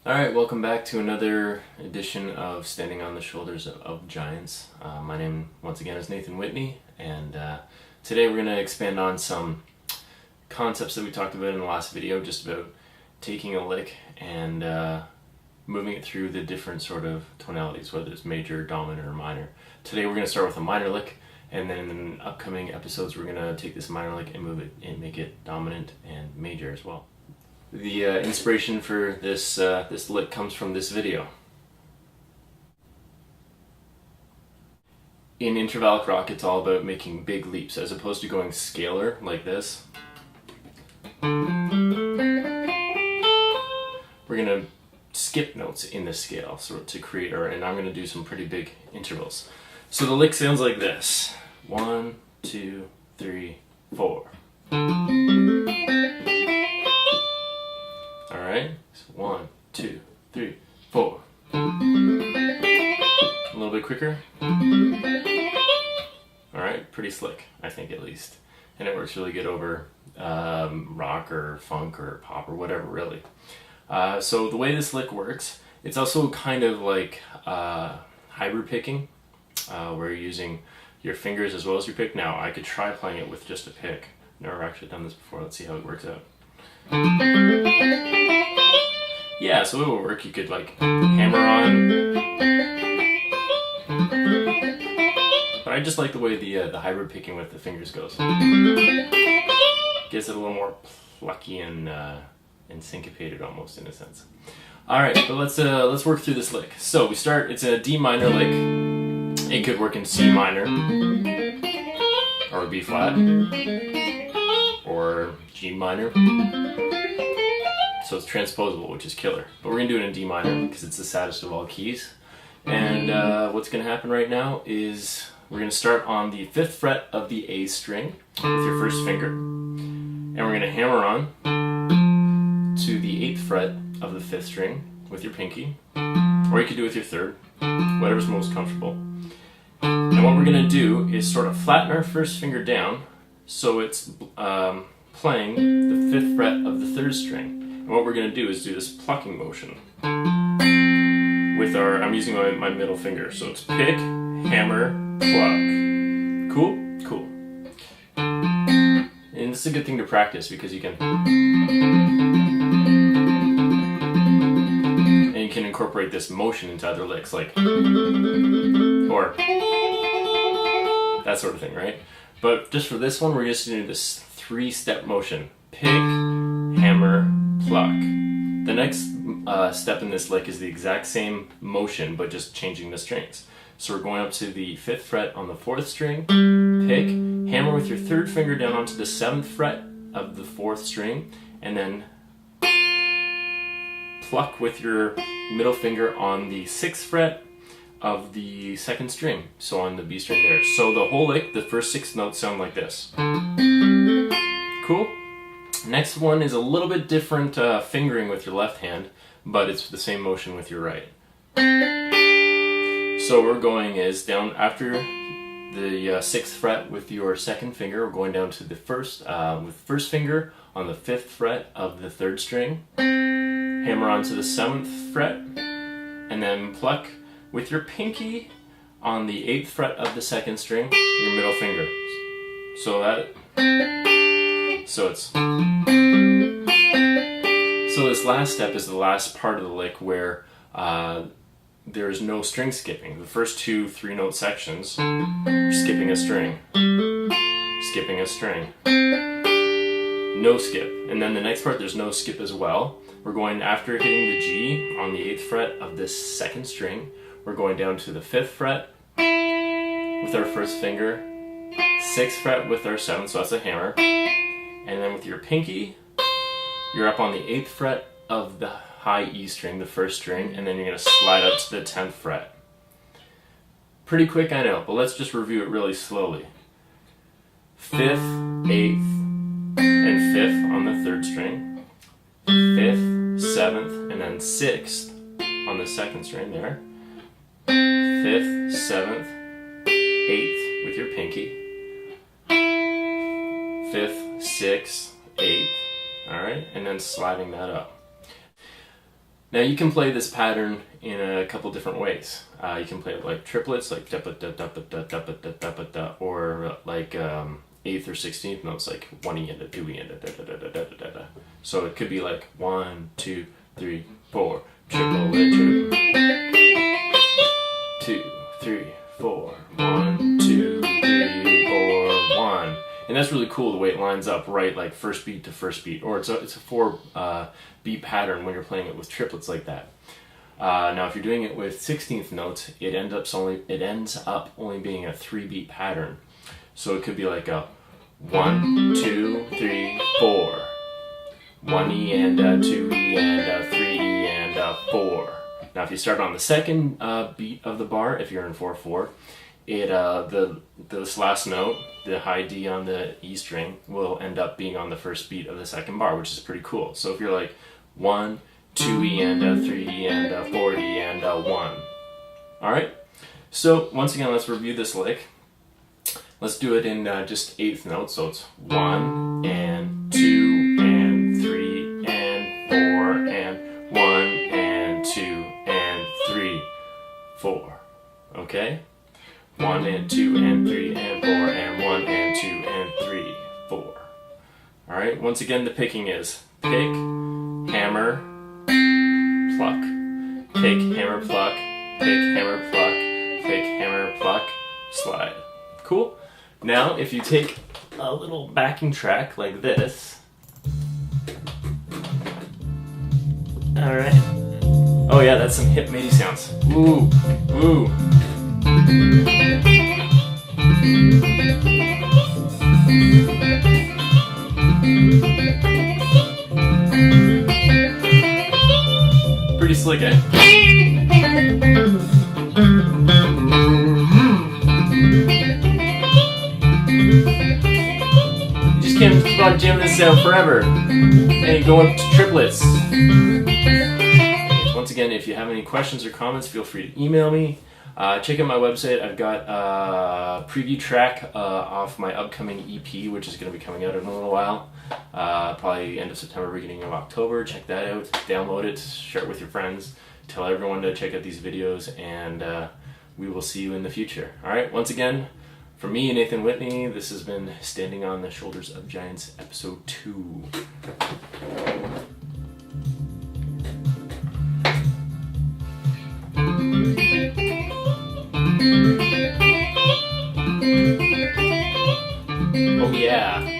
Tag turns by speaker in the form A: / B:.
A: Alright, welcome back to another edition of Standing on the Shoulders of Giants. My name, once again, is Nathan Whitney, and today we're going to expand on some concepts that we talked about in the last video, just about taking a lick and moving it through the different sort of tonalities, whether it's major, dominant, or minor. Today we're going to start with a minor lick, and then in upcoming episodes we're going to take this minor lick and move it and make it dominant and major as well. The inspiration for this lick comes from this video. In intervallic rock, it's all about making big leaps as opposed to going scalar like this. We're going to skip notes in the scale to create and I'm going to do some pretty big intervals. So the lick sounds like this. 1, 2, 3, 4. Alright, so 1, 2, 3, 4. A little bit quicker. Alright, pretty slick, I think, at least. And it works really good over rock or funk or pop or whatever, really. So the way this lick works, it's also kind of like hybrid picking, where you're using your fingers as well as your pick. Now, I could try playing it with just a pick. Never actually done this before. Let's see how it works out. Yeah, so it will work. You could like hammer on, but I just like the way the hybrid picking with the fingers goes. Gives it a little more plucky and syncopated almost in a sense. All right, but let's work through this lick. So we start. It's a D minor lick. It could work in C minor or B flat or G minor. So it's transposable, which is killer. But we're going to do it in D minor because it's the saddest of all keys. And what's going to happen right now is we're going to start on the 5th fret of the A string with your first finger. And we're going to hammer on to the 8th fret of the 5th string with your pinky. Or you could do it with your 3rd, whatever's most comfortable. And what we're going to do is sort of flatten our first finger down so it's playing the 5th fret of the 3rd string. And what we're going to do is do this plucking motion with I'm using my middle finger. So it's pick, hammer, pluck. Cool? Cool. And this is a good thing to practice because you can incorporate this motion into other licks, like or that sort of thing, right? But just for this one, we're just going to do this 3-step motion. Pick, hammer, pluck. The next step in this lick is the exact same motion, but just changing the strings. So we're going up to the 5th fret on the 4th string, pick, hammer with your 3rd finger down onto the 7th fret of the 4th string, and then pluck with your middle finger on the 6th fret of the 2nd string, so on the B string there. So the whole lick, the first 6 notes sound like this. Cool? Next one is a little bit different fingering with your left hand, but it's the same motion with your right. So we're going is down after the 6th fret with your 2nd finger, we're going down to the first with first finger on the 5th fret of the 3rd string, hammer onto the 7th fret, and then pluck with your pinky on the 8th fret of the 2nd string, your middle finger. So this last step is the last part of the lick where there is no string skipping. The first 2 3-note sections, you're skipping a string, skipping a string, no skip. And then the next part, there's no skip as well. We're going, after hitting the G on the 8th fret of this 2nd string, we're going down to the 5th fret with our first finger, 6th fret with our 7th, so that's a hammer. And then with your pinky, you're up on the 8th fret of the high E string, the 1st string, and then you're going to slide up to the 10th fret. Pretty quick, I know, but let's just review it really slowly. 5th, 8th, and 5th on the 3rd string. 5th, 7th, and then 6th on the 2nd string there. 5th, 7th, 8th with your pinky. 5th, 6th, 8th, alright, and then sliding that up. Now you can play this pattern in a couple different ways. You can play it like triplets, like da da da da da da da da da, or like 8th or 16th notes, like 1E and a 2E and a da da da da da da da. So it could be like 1, 2, 3, 4, triple and triple. 2, 3, 4, 1, 2, 3, 4, 1. And that's really cool the way it lines up right, like first beat to first beat, or it's a 4 beat pattern when you're playing it with triplets like that. Now if you're doing it with 16th notes, it ends up only being a 3 beat pattern. So it could be like a 1, 2, 3, 4, 1E and a 2E and a 3E and a 4. Now if you start on the second beat of the bar, if you're in 4/4, this last note, the high D on the E string, will end up being on the first beat of the second bar, which is pretty cool. So if you're like 1, 2E and a 3E and a 4E and a 1. Alright? So once again, let's review this lick. Let's do it in just 8th notes. So it's 1 and 2 and 3 and 4 and 1 and 2 and 3, 4. Okay? 1 and 2 and 3 and 4 and 1 and 2 and 3, 4. Alright, once again the picking is pick, hammer, pluck. Pick, hammer, pluck. Pick, hammer, pluck. Pick, hammer, pluck. Slide. Cool? Now if you take a little backing track like this. Alright. Oh yeah, that's some hip MIDI sounds. Ooh, ooh. Pretty slick, eh? You just can't keep on jamming this out forever and going to triplets. Once again, if you have any questions or comments, feel free to email me. Check out my website. I've got a preview track off my upcoming EP, which is going to be coming out in a little while. Probably end of September, beginning of October. Check that out. Download it. Share it with your friends. Tell everyone to check out these videos, and we will see you in the future. Alright, once again, from me, Nathan Whitney, this has been Standing on the Shoulders of Giants, Episode 2. Oh yeah.